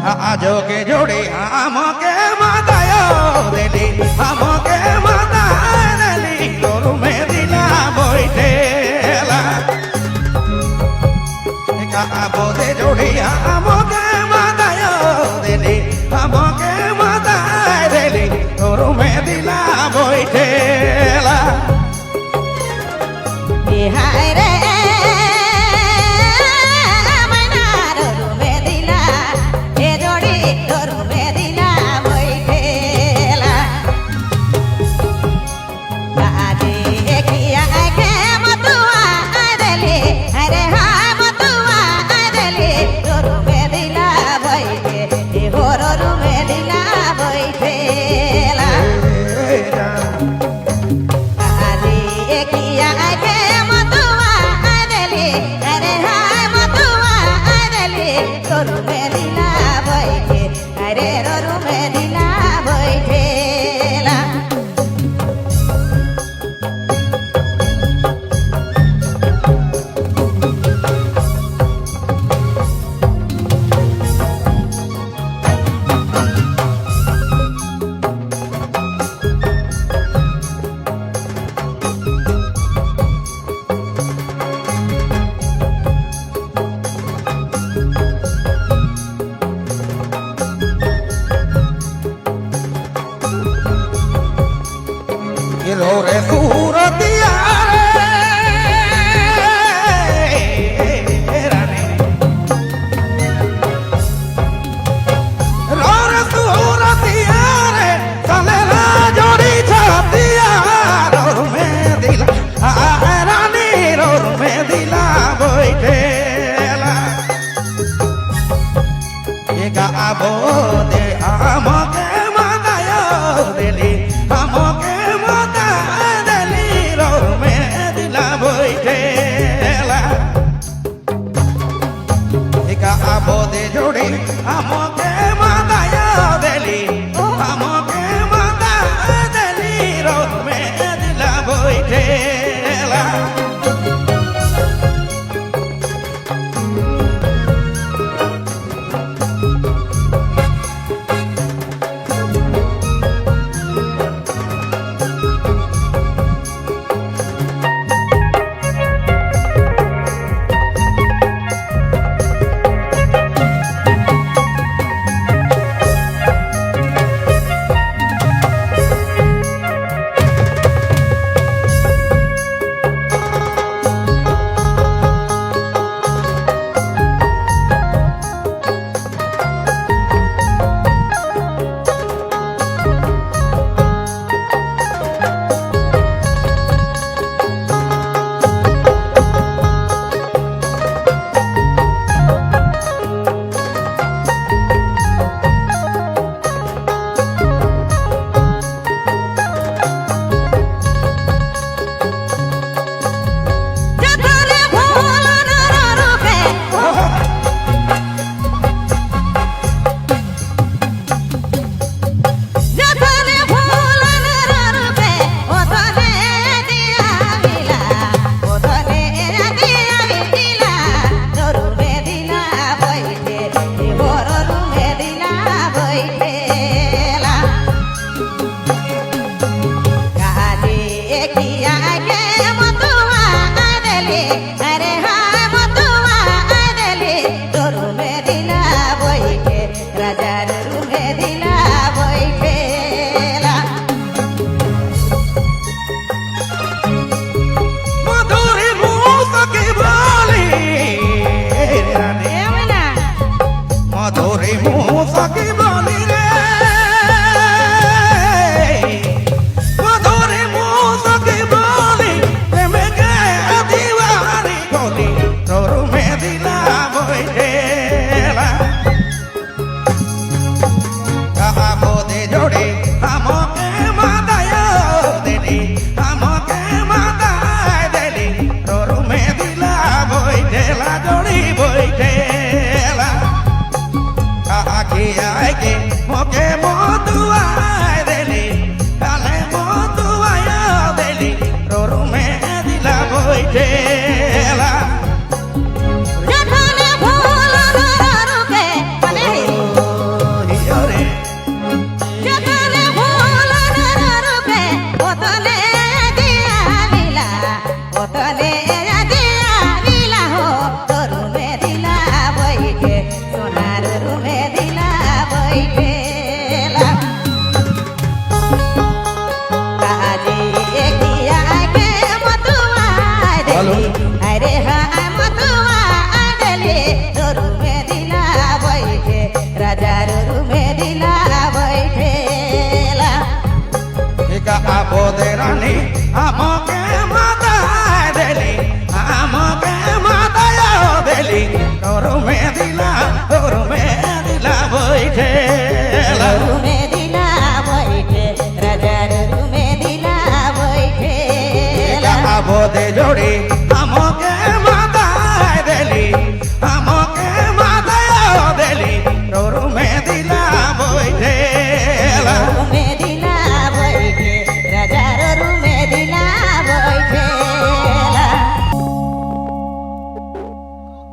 आजो के जोड़ी हम के मातायो देली हम के माता देली तोरू में दिला बैठेला का बोदे जोड़ी हम के मातायो देली हम के माता देली तोरू में दिला बैठेला बिहार रे बोदे हम के मातायो देली हम के माता देली रो में दिला बैठेला का बोदे जोड़ी हम के मातायो देली हम के माता देली रो में दिला बैठेला রাজার রুমে দিলা বৈঠেলা আপদে রানী আমাকে মাথায় দিলি আমাকে মাথায় দিলি রুমে দিলা বৈঠে রুমে দিলা বৈঠে রাজার রুমে দিলা বৈঠেলা আপদে জোড়ে আমাকে